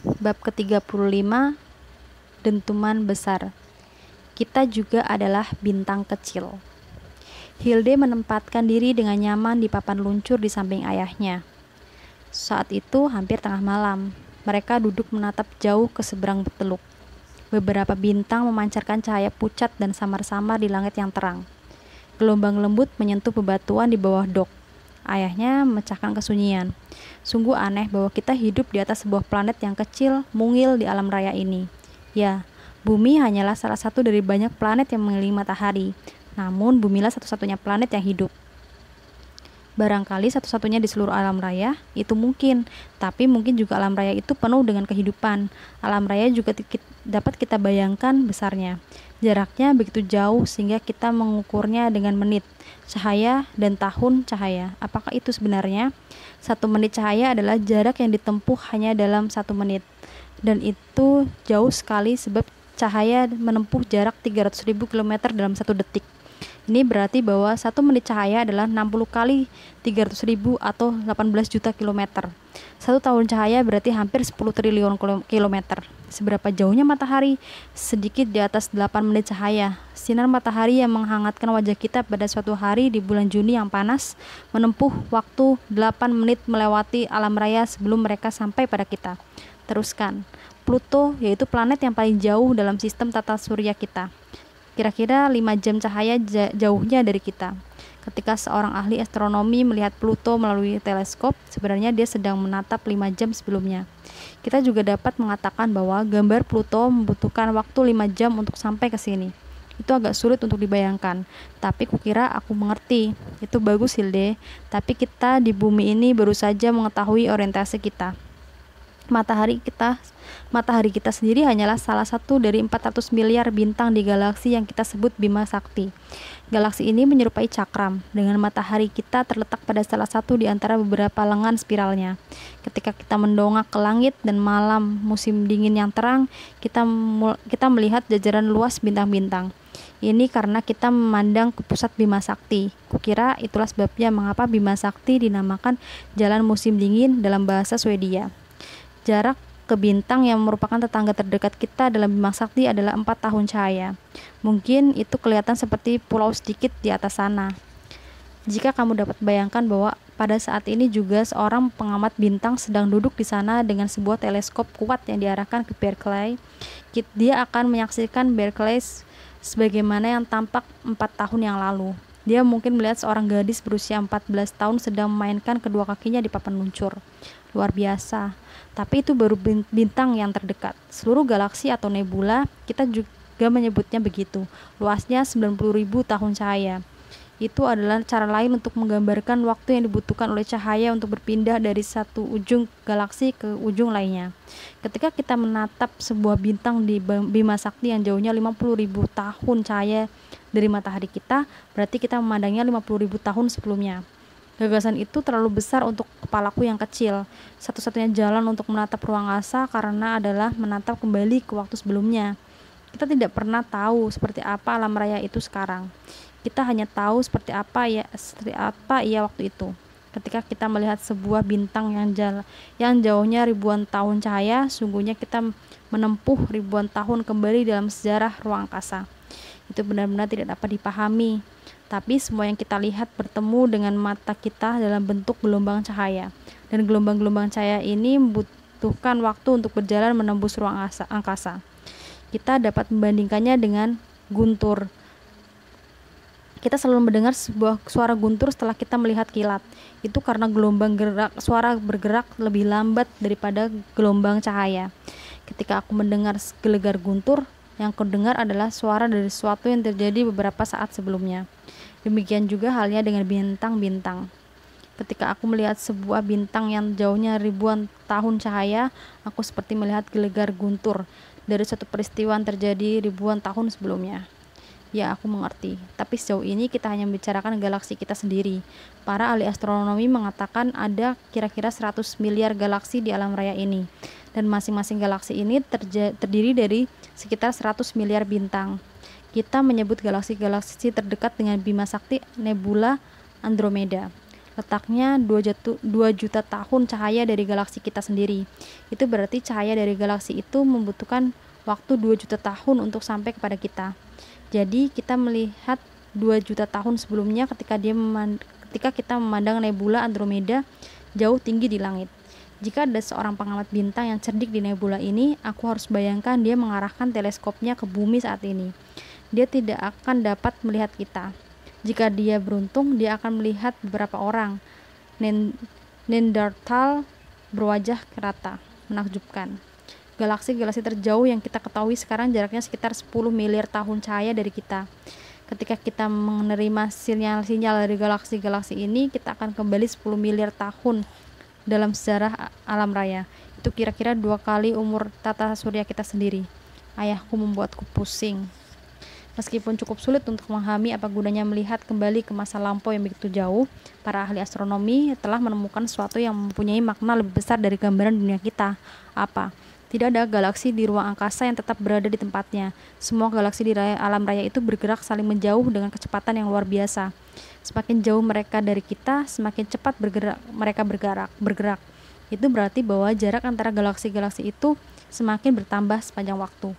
Bab ke-35, Dentuman Besar. Kita juga adalah bintang kecil. Hilde menempatkan diri dengan nyaman di papan luncur di samping ayahnya. Saat itu hampir tengah malam. Mereka duduk menatap jauh ke seberang teluk. Beberapa bintang memancarkan cahaya pucat dan samar-samar di langit yang terang. Gelombang lembut menyentuh bebatuan di bawah dok. Ayahnya memecahkan kesunyian. Sungguh aneh bahwa kita hidup di atas sebuah planet yang kecil, mungil di alam raya ini. Ya, bumi hanyalah salah satu dari banyak planet yang mengelilingi matahari. Namun, bumilah satu-satunya planet yang hidup. Barangkali satu-satunya di seluruh alam raya, itu mungkin. Tapi mungkin juga alam raya itu penuh dengan kehidupan. Alam raya juga dapat kita bayangkan besarnya. Jaraknya begitu jauh sehingga kita mengukurnya dengan menit, cahaya, dan tahun cahaya. Apakah itu sebenarnya? 1 menit cahaya adalah jarak yang ditempuh hanya dalam 1 menit. Dan itu jauh sekali sebab cahaya menempuh jarak 300.000 km dalam 1 detik. Ini berarti bahwa 1 menit cahaya adalah 60 kali 300.000 atau 18 juta kilometer. 1 tahun cahaya berarti hampir 10 triliun kilometer. Seberapa jauhnya matahari? Sedikit di atas 8 menit cahaya. Sinar matahari yang menghangatkan wajah kita pada suatu hari di bulan Juni yang panas menempuh waktu 8 menit melewati alam raya sebelum mereka sampai pada kita. Teruskan. Pluto yaitu planet yang paling jauh dalam sistem tata surya kita. Kira-kira 5 jam cahaya jauhnya dari kita. Ketika seorang ahli astronomi melihat Pluto melalui teleskop, sebenarnya dia sedang menatap 5 jam sebelumnya. Kita juga dapat mengatakan bahwa gambar Pluto membutuhkan waktu 5 jam untuk sampai ke sini. Itu agak sulit untuk dibayangkan, tapi kukira aku mengerti. Itu bagus, Hilde, tapi kita di bumi ini baru saja mengetahui orientasi kita. Matahari kita sendiri hanyalah salah satu dari 400 miliar bintang di galaksi yang kita sebut Bima Sakti. Galaksi ini menyerupai cakram, dengan matahari kita terletak pada salah satu di antara beberapa lengan spiralnya. Ketika kita mendongak ke langit dan malam musim dingin yang terang, kita melihat jajaran luas bintang-bintang. Ini karena kita memandang ke pusat Bima Sakti. Kukira itulah sebabnya mengapa Bima Sakti dinamakan jalan musim dingin dalam bahasa Swedia. Jarak ke bintang yang merupakan tetangga terdekat kita dalam Bima Sakti adalah 4 tahun cahaya. Mungkin itu kelihatan seperti pulau sedikit di atas sana. Jika kamu dapat bayangkan bahwa pada saat ini juga seorang pengamat bintang sedang duduk di sana dengan sebuah teleskop kuat yang diarahkan ke Berkeley, dia akan menyaksikan Berkeley sebagaimana yang tampak 4 tahun yang lalu. Dia mungkin melihat seorang gadis berusia 14 tahun sedang memainkan kedua kakinya di papan luncur. Luar biasa. Tapi itu baru bintang yang terdekat. Seluruh galaksi atau nebula, kita juga menyebutnya begitu. Luasnya 90.000 tahun cahaya. Itu adalah cara lain untuk menggambarkan waktu yang dibutuhkan oleh cahaya untuk berpindah dari satu ujung galaksi ke ujung lainnya. Ketika kita menatap sebuah bintang di Bima Sakti yang jauhnya 50.000 tahun cahaya dari matahari kita, berarti kita memandangnya 50.000 tahun sebelumnya. Gagasan itu terlalu besar untuk kepalaku yang kecil. Satu-satunya jalan untuk menatap ruang angkasa karena adalah menatap kembali ke waktu sebelumnya. Kita tidak pernah tahu seperti apa alam raya itu sekarang. Kita hanya tahu seperti apa ia waktu itu. Ketika kita melihat sebuah bintang yang jauhnya ribuan tahun cahaya, sungguhnya kita menempuh ribuan tahun kembali dalam sejarah ruang angkasa. Itu benar-benar tidak dapat dipahami. Tapi semua yang kita lihat bertemu dengan mata kita dalam bentuk gelombang cahaya. Dan gelombang-gelombang cahaya ini membutuhkan waktu untuk berjalan menembus ruang angkasa. Kita dapat membandingkannya dengan guntur. Kita selalu mendengar sebuah suara guntur setelah kita melihat kilat. Itu karena suara bergerak lebih lambat daripada gelombang cahaya. Ketika aku mendengar gelegar guntur, yang kudengar adalah suara dari sesuatu yang terjadi beberapa saat sebelumnya. Demikian juga halnya dengan bintang-bintang. Ketika aku melihat sebuah bintang yang jauhnya ribuan tahun cahaya, aku seperti melihat gelegar guntur dari suatu peristiwa yang terjadi ribuan tahun sebelumnya. Ya, aku mengerti. Tapi sejauh ini kita hanya membicarakan galaksi kita sendiri. Para ahli astronomi mengatakan ada kira-kira 100 miliar galaksi di alam raya ini. Dan masing-masing galaksi ini terdiri dari sekitar 100 miliar bintang. Kita menyebut galaksi-galaksi terdekat dengan Bima Sakti nebula Andromeda. Letaknya 2 juta tahun cahaya dari galaksi kita sendiri. Itu berarti cahaya dari galaksi itu membutuhkan waktu 2 juta tahun untuk sampai kepada kita. Jadi kita melihat 2 juta tahun sebelumnya ketika kita memandang nebula Andromeda jauh tinggi di langit. Jika ada seorang pengamat bintang yang cerdik di nebula ini, aku harus bayangkan dia mengarahkan teleskopnya ke bumi saat ini. Dia tidak akan dapat melihat kita. Jika dia beruntung, dia akan melihat beberapa orang Neanderthal berwajah rata, menakjubkan. Galaksi-galaksi terjauh yang kita ketahui sekarang jaraknya sekitar 10 miliar tahun cahaya dari kita. Ketika kita menerima sinyal-sinyal dari galaksi-galaksi ini, kita akan kembali 10 miliar tahun dalam sejarah alam raya. Itu kira-kira 2 kali umur tata surya kita sendiri. Ayahku membuatku pusing. Meskipun cukup sulit untuk memahami apa gunanya melihat kembali ke masa lampau yang begitu jauh, para ahli astronomi telah menemukan sesuatu yang mempunyai makna lebih besar dari gambaran dunia kita. Apa? Tidak ada galaksi di ruang angkasa yang tetap berada di tempatnya. Semua galaksi di alam raya itu bergerak saling menjauh dengan kecepatan yang luar biasa. Semakin jauh mereka dari kita, semakin cepat mereka bergerak. Itu berarti bahwa jarak antara galaksi-galaksi itu semakin bertambah sepanjang waktu.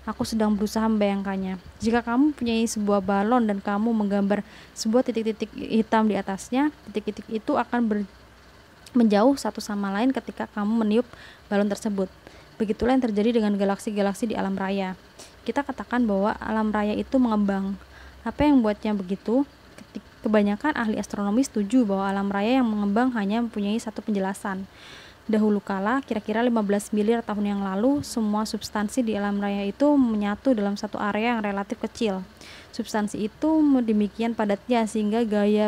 Aku sedang berusaha membayangkannya. Jika kamu punya sebuah balon dan kamu menggambar sebuah titik-titik hitam di atasnya, titik-titik itu akan menjauh satu sama lain ketika kamu meniup balon tersebut. Begitulah yang terjadi dengan galaksi-galaksi di alam raya. Kita katakan bahwa alam raya itu mengembang. Apa yang membuatnya begitu? Kebanyakan ahli astronomi setuju bahwa alam raya yang mengembang hanya mempunyai satu penjelasan. Dahulu kala, kira-kira 15 miliar tahun yang lalu, semua substansi di alam raya itu menyatu dalam satu area yang relatif kecil. Substansi itu demikian padatnya sehingga gaya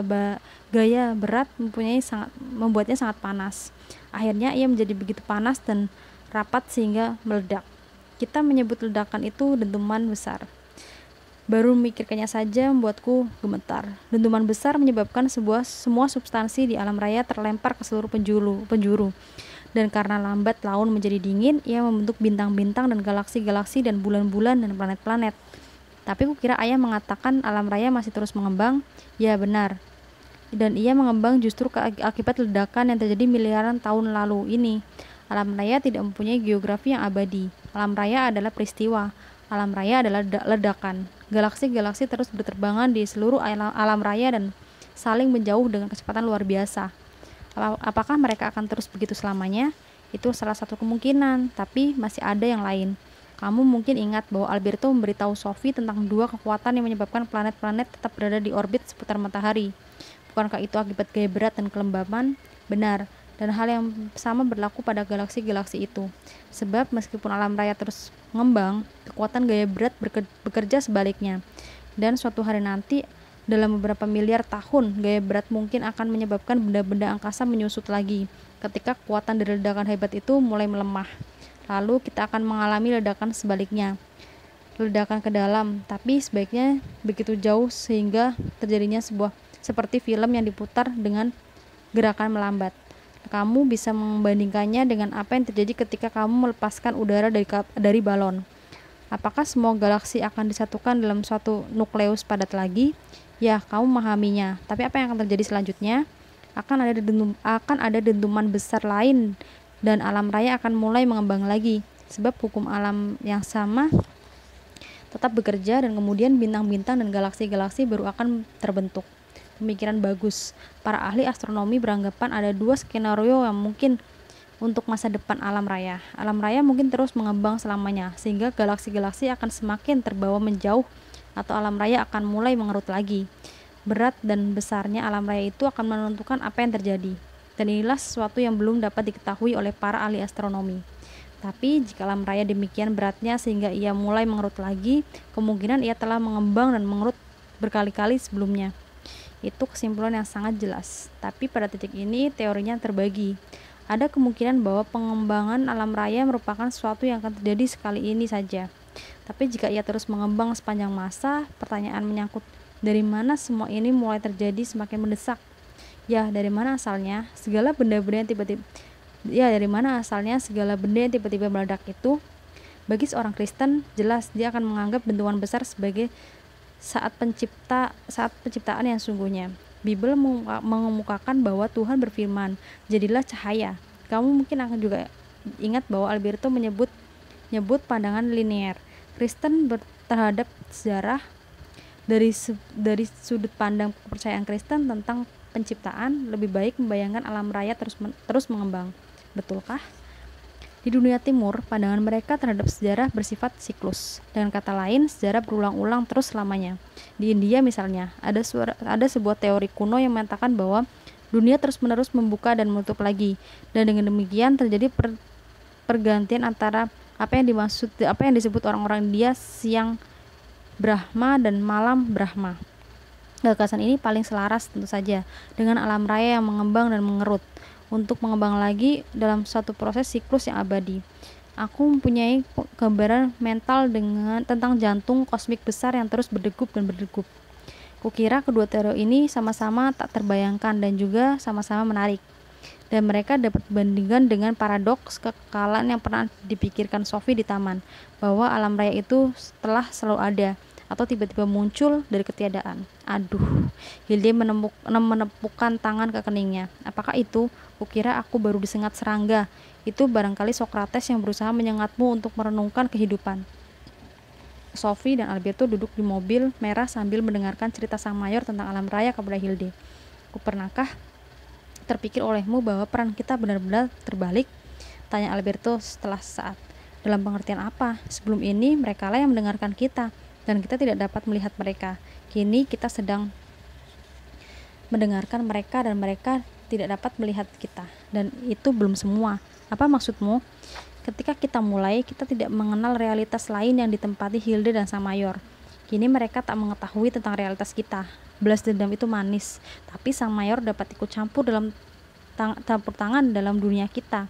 berat membuatnya sangat panas. Akhirnya ia menjadi begitu panas dan rapat sehingga meledak. Kita menyebut ledakan itu dentuman besar. Baru memikirkannya saja membuatku gemetar. Dentuman besar menyebabkan semua substansi di alam raya terlempar ke seluruh penjuru. Dan karena lambat laun menjadi dingin, ia membentuk bintang-bintang dan galaksi-galaksi dan bulan-bulan dan planet-planet. Tapi kukira ayah mengatakan alam raya masih terus mengembang. Ya benar. Dan ia mengembang justru akibat ledakan yang terjadi miliaran tahun lalu ini. Alam raya tidak mempunyai geografi yang abadi. Alam raya adalah peristiwa. Alam raya adalah ledakan. Galaksi-galaksi terus berterbangan di seluruh alam raya dan saling menjauh dengan kecepatan luar biasa. Apakah mereka akan terus begitu selamanya? Itu salah satu kemungkinan, tapi masih ada yang lain. Kamu mungkin ingat bahwa Alberto memberitahu Sophie tentang 2 kekuatan yang menyebabkan planet-planet tetap berada di orbit seputar matahari. Bukankah itu akibat gaya berat dan kelembapan? Benar. Dan hal yang sama berlaku pada galaksi-galaksi itu. Sebab meskipun alam raya terus mengembang, kekuatan gaya berat bekerja sebaliknya. Dan suatu hari nanti, dalam beberapa miliar tahun, gaya berat mungkin akan menyebabkan benda-benda angkasa menyusut lagi. Ketika kekuatan dari ledakan hebat itu mulai melemah. Lalu kita akan mengalami ledakan sebaliknya. Ledakan ke dalam, tapi sebaiknya begitu jauh sehingga terjadinya seperti film yang diputar dengan gerakan melambat. Kamu bisa membandingkannya dengan apa yang terjadi ketika kamu melepaskan udara dari balon. Apakah semua galaksi akan disatukan dalam suatu nukleus padat lagi? Ya, kamu memahaminya. Tapi apa yang akan terjadi selanjutnya? Akan ada dentuman besar lain dan alam raya akan mulai mengembang lagi. Sebab hukum alam yang sama tetap bekerja dan kemudian bintang-bintang dan galaksi-galaksi baru akan terbentuk. Pemikiran bagus. Para ahli astronomi beranggapan ada 2 skenario yang mungkin untuk masa depan alam raya. Alam raya mungkin terus mengembang selamanya, sehingga galaksi-galaksi akan semakin terbawa menjauh atau alam raya akan mulai mengerut lagi. Berat dan besarnya alam raya itu akan menentukan apa yang terjadi. Dan inilah sesuatu yang belum dapat diketahui oleh para ahli astronomi. Tapi jika alam raya demikian beratnya sehingga ia mulai mengerut lagi, kemungkinan ia telah mengembang dan mengerut berkali-kali sebelumnya. Itu kesimpulan yang sangat jelas. Tapi pada titik ini teorinya terbagi. Ada kemungkinan bahwa pengembangan alam raya merupakan sesuatu yang akan terjadi sekali ini saja. Tapi jika ia terus mengembang sepanjang masa, pertanyaan menyangkut dari mana semua ini mulai terjadi semakin mendesak. Dari mana asalnya segala benda-benda yang tiba-tiba meledak itu? Bagi seorang Kristen, jelas dia akan menganggap bentukan besar sebagai saat penciptaan yang sungguhnya. Bible mengemukakan bahwa Tuhan berfirman, "Jadilah cahaya." Kamu mungkin akan juga ingat bahwa Alberto menyebut pandangan linear Kristen terhadap sejarah dari sudut pandang kepercayaan Kristen tentang penciptaan. Lebih baik membayangkan alam raya terus mengembang. Betulkah? Di dunia timur, pandangan mereka terhadap sejarah bersifat siklus. Dengan kata lain, sejarah berulang-ulang terus selamanya. Di India misalnya, ada sebuah teori kuno yang mengatakan bahwa dunia terus-menerus membuka dan menutup lagi. Dan dengan demikian terjadi pergantian antara apa yang disebut orang-orang India siang Brahma dan malam Brahma. Gagasan ini paling selaras tentu saja dengan alam raya yang mengembang dan mengerut untuk mengembang lagi dalam suatu proses siklus yang abadi. Aku mempunyai gambaran mental tentang jantung kosmik besar yang terus berdegup dan berdegup. Kukira kedua teori ini sama-sama tak terbayangkan dan juga sama-sama menarik. Dan mereka dapat dibandingkan dengan paradoks kekekalan yang pernah dipikirkan Sophie di taman, bahwa alam raya itu telah selalu ada atau tiba-tiba muncul dari ketiadaan. Aduh, Hilde menepukkan tangan ke keningnya. Apakah itu? Kukira aku baru disengat serangga. Itu barangkali Socrates yang berusaha menyengatmu untuk merenungkan kehidupan. Sophie dan Alberto duduk di mobil merah sambil mendengarkan cerita sang mayor tentang alam raya kepada Hilde. Pernahkah terpikir olehmu bahwa peran kita benar-benar terbalik? Tanya Alberto setelah sesaat. Dalam pengertian apa? Sebelum ini merekalah yang mendengarkan kita, dan kita tidak dapat melihat mereka. Kini kita sedang mendengarkan mereka dan mereka tidak dapat melihat kita. Dan itu belum semua. Apa maksudmu? Ketika kita mulai, kita tidak mengenal realitas lain yang ditempati Hilde dan sang mayor. Kini mereka tak mengetahui tentang realitas kita. Belas dendam itu manis, tapi sang mayor dapat ikut campur campur tangan dalam dunia kita.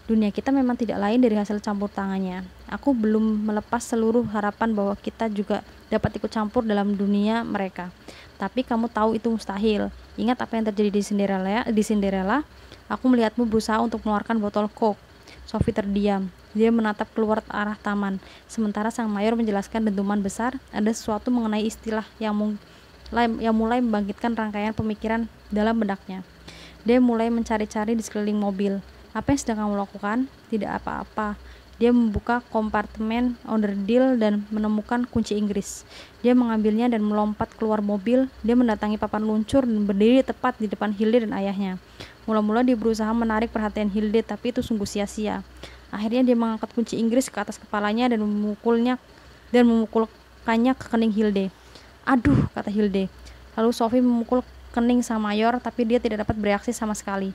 Dunia kita memang tidak lain dari hasil campur tangannya. Aku belum melepas seluruh harapan bahwa kita juga dapat ikut campur dalam dunia mereka. Tapi kamu tahu itu mustahil. Ingat apa yang terjadi di Cinderella? Aku melihatmu berusaha untuk mengeluarkan botol Coke. Sophie terdiam. Dia menatap keluar arah taman. Sementara sang mayor menjelaskan dentuman besar, ada sesuatu mengenai istilah yang mulai membangkitkan rangkaian pemikiran dalam benaknya. Dia mulai mencari-cari di sekeliling mobil. Apa yang sedang kamu lakukan? Tidak apa-apa. Dia membuka kompartemen onderdil dan menemukan kunci Inggris. Dia mengambilnya dan melompat keluar mobil. Dia mendatangi papan luncur dan berdiri tepat di depan Hilde dan ayahnya. Mula-mula dia berusaha menarik perhatian Hilde, tapi itu sungguh sia-sia. Akhirnya dia mengangkat kunci Inggris ke atas kepalanya dan memukulkannya ke kening Hilde. Aduh, kata Hilde. Lalu Sophie memukul kening sang mayor, tapi dia tidak dapat bereaksi sama sekali.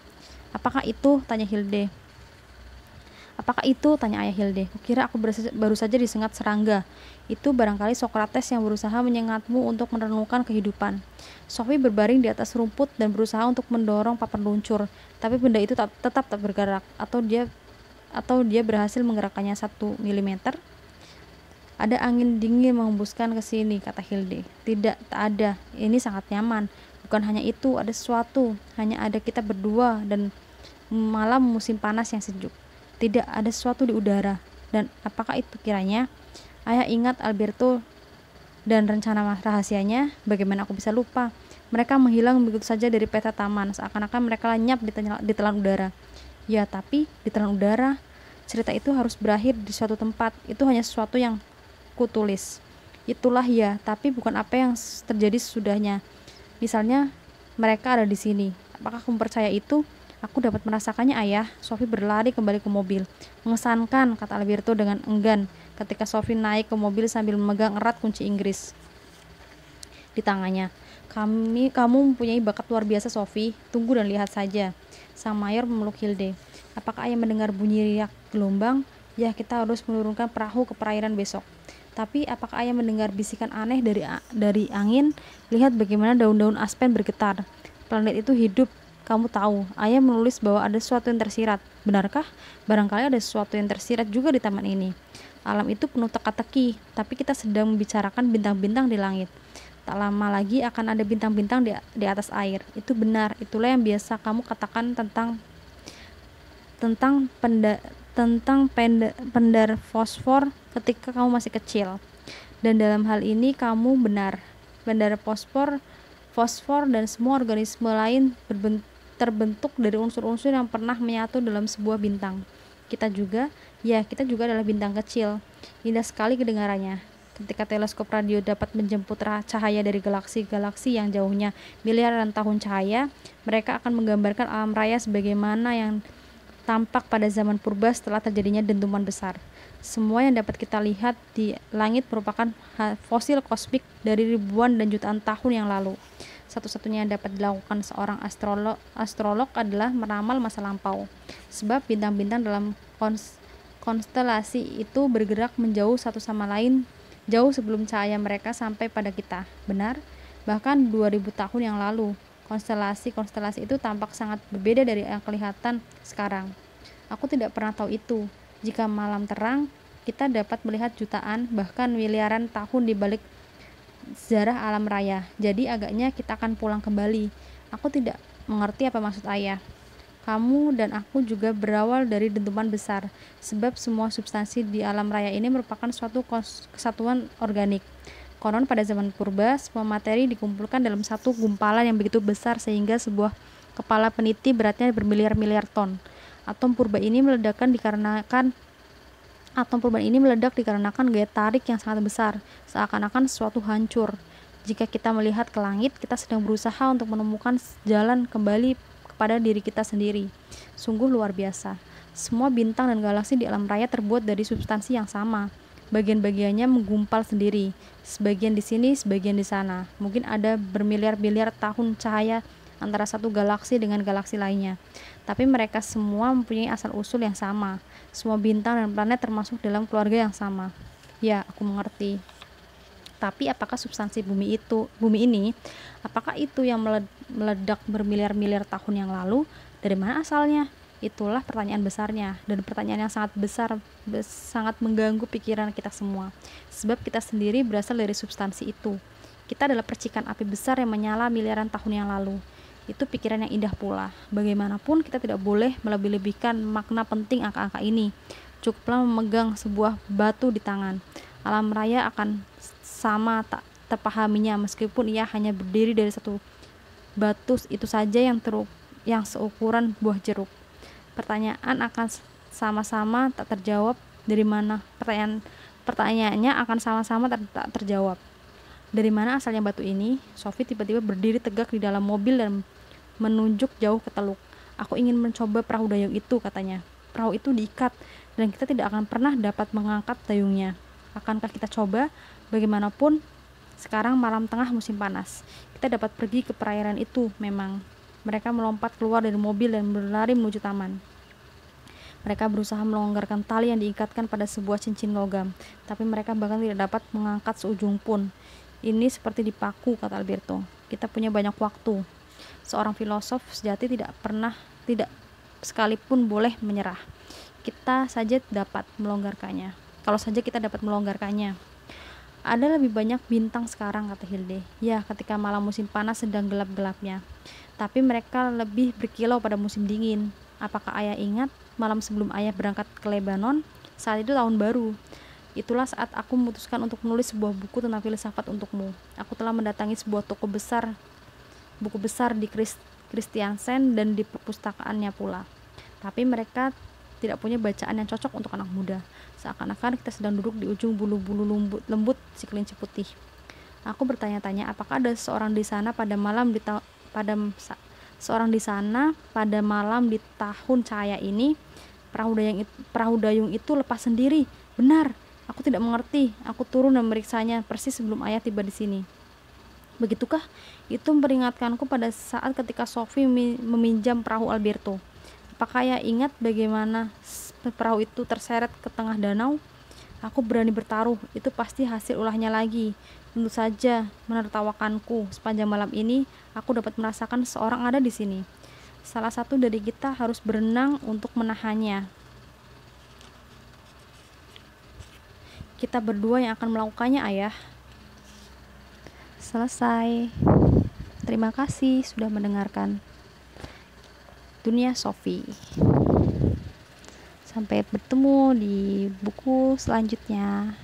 Apakah itu? Tanya Hilde. Apakah itu? Tanya ayah Hilde. Kukira aku baru saja disengat serangga. Itu barangkali Socrates yang berusaha menyengatmu untuk merenungkan kehidupan. Sophie berbaring di atas rumput dan berusaha untuk mendorong papan luncur, tapi benda itu tetap tak bergerak. Atau dia berhasil menggerakkannya 1 milimeter. Ada angin dingin menghembuskan ke sini, kata Hilde. Tidak, tak ada. Ini sangat nyaman. Bukan hanya itu, ada sesuatu. Hanya ada kita berdua dan malam musim panas yang sejuk. Tidak, ada sesuatu di udara. Dan apakah itu kiranya? Ayah ingat Alberto dan rencana rahasianya. Bagaimana aku bisa lupa? Mereka menghilang begitu saja dari peta taman, seakan-akan mereka lenyap di telan udara. Ya, tapi di telan udara, cerita itu harus berakhir di suatu tempat. Itu hanya sesuatu yang kutulis. Itulah ya, tapi bukan apa yang terjadi sesudahnya. Misalnya, mereka ada di sini. Apakah kamu percaya itu? Aku dapat merasakannya, ayah. Sophie berlari kembali ke mobil. Mengesankan, kata Alberto dengan enggan ketika Sophie naik ke mobil sambil memegang erat kunci Inggris di tangannya. Kamu mempunyai bakat luar biasa, Sophie. Tunggu dan lihat saja. Sang mayor memeluk Hilde. Apakah ayah mendengar bunyi riak gelombang? Ya, kita harus menurunkan perahu ke perairan besok. Tapi apakah ayah mendengar bisikan aneh dari angin? Lihat bagaimana daun-daun aspen bergetar. Planet itu hidup. Kamu tahu, ayah menulis bahwa ada sesuatu yang tersirat. Benarkah? Barangkali ada sesuatu yang tersirat juga di taman ini. Alam itu penuh teka-teki, tapi kita sedang membicarakan bintang-bintang di langit. Tak lama lagi akan ada bintang-bintang di atas air. Itu benar. Itulah yang biasa kamu katakan tentang pendar fosfor ketika kamu masih kecil. Dan dalam hal ini kamu benar. Pendar fosfor Fosfor dan semua organisme lain terbentuk dari unsur-unsur yang pernah menyatu dalam sebuah bintang. Kita juga adalah bintang kecil. Indah sekali kedengarannya. Ketika teleskop radio dapat menjemput cahaya dari galaksi-galaksi yang jauhnya miliaran tahun cahaya, mereka akan menggambarkan alam raya sebagaimana yang tampak pada zaman purba setelah terjadinya dentuman besar. Semua yang dapat kita lihat di langit merupakan fosil kosmik dari ribuan dan jutaan tahun yang lalu. Satu-satunya yang dapat dilakukan seorang astrolog adalah meramal masa lampau, sebab bintang-bintang dalam konstelasi itu bergerak menjauh satu sama lain jauh sebelum cahaya mereka sampai pada kita. Benar, bahkan 2000 tahun yang lalu, konstelasi itu tampak sangat berbeda dari yang kelihatan sekarang. Aku tidak pernah tahu itu. Jika malam terang, kita dapat melihat jutaan, bahkan miliaran tahun di balik sejarah alam raya. Jadi agaknya kita akan pulang kembali. Aku tidak mengerti apa maksud ayah. Kamu dan aku juga berawal dari dentuman besar, sebab semua substansi di alam raya ini merupakan suatu kesatuan organik. Konon pada zaman purba, semua materi dikumpulkan dalam satu gumpalan yang begitu besar sehingga sebuah kepala peniti beratnya bermiliar-miliar ton. Atom purba ini meledak dikarenakan gaya tarik yang sangat besar, seakan-akan sesuatu hancur. Jika kita melihat ke langit, kita sedang berusaha untuk menemukan jalan kembali pada diri kita sendiri. Sungguh luar biasa. Semua bintang dan galaksi di alam raya terbuat dari substansi yang sama. Bagian-bagiannya menggumpal sendiri. Sebagian di sini, sebagian di sana. Mungkin ada bermiliar-miliar tahun cahaya antara satu galaksi dengan galaksi lainnya. Tapi mereka semua mempunyai asal-usul yang sama. Semua bintang dan planet termasuk dalam keluarga yang sama. Ya, aku mengerti. Tapi apakah substansi bumi ini, apakah itu yang meledak bermiliar-miliar tahun yang lalu? Dari mana asalnya? Itulah pertanyaan besarnya, dan pertanyaan yang sangat besar, sangat mengganggu pikiran kita semua. Sebab kita sendiri berasal dari substansi itu. Kita adalah percikan api besar yang menyala miliaran tahun yang lalu. Itu pikiran yang indah pula. Bagaimanapun kita tidak boleh melebih-lebihkan makna penting angka-angka ini. Cukuplah memegang sebuah batu di tangan. Alam raya akan sama tak terpahaminya meskipun ia hanya berdiri dari satu batu itu saja yang seukuran buah jeruk. Pertanyaan akan sama-sama tak terjawab. Dari mana? Pertanyaannya akan sama-sama tak terjawab. Dari mana asalnya batu ini? Sophie tiba-tiba berdiri tegak di dalam mobil dan menunjuk jauh ke teluk. Aku ingin mencoba perahu dayung itu, katanya. Perahu itu diikat dan kita tidak akan pernah dapat mengangkat dayungnya. Akankah kita coba? Bagaimanapun, sekarang malam tengah musim panas. Kita dapat pergi ke perairan itu, memang. Mereka melompat keluar dari mobil dan berlari menuju taman. Mereka berusaha melonggarkan tali yang diikatkan pada sebuah cincin logam, tapi mereka bahkan tidak dapat mengangkat seujung pun. Ini seperti dipaku, kata Alberto. Kita punya banyak waktu. Seorang filosof sejati tidak sekalipun boleh menyerah. Kita saja dapat melonggarkannya. Kalau saja kita dapat melonggarkannya. Ada lebih banyak bintang sekarang, kata Hilde. Ya, ketika malam musim panas sedang gelap-gelapnya. Tapi mereka lebih berkilau pada musim dingin. Apakah ayah ingat malam sebelum ayah berangkat ke Lebanon? Saat itu tahun baru. Itulah saat aku memutuskan untuk menulis sebuah buku tentang filsafat untukmu. Aku telah mendatangi sebuah buku besar di Christiansen dan di perpustakaannya pula. Tapi mereka tidak punya bacaan yang cocok untuk anak muda. Seakan-akan kita sedang duduk di ujung bulu-bulu lembut si kelinci putih. Aku bertanya-tanya, apakah ada seorang di sana pada malam di tahun cahaya ini? Perahu dayung itu lepas sendiri. Benar, aku tidak mengerti. Aku turun dan meriksanya persis sebelum ayah tiba di sini. Begitukah? Itu memperingatkanku pada saat ketika Sophie meminjam perahu Alberto. Apakah ayah ingat bagaimana perahu itu terseret ke tengah danau? Aku berani bertaruh, itu pasti hasil ulahnya lagi. Tentu saja menertawakanku. Sepanjang malam ini, aku dapat merasakan seorang ada di sini. Salah satu dari kita harus berenang untuk menahannya. Kita berdua yang akan melakukannya, ayah. Selesai. Terima kasih sudah mendengarkan Dunia Sophie. Sampai bertemu di buku selanjutnya.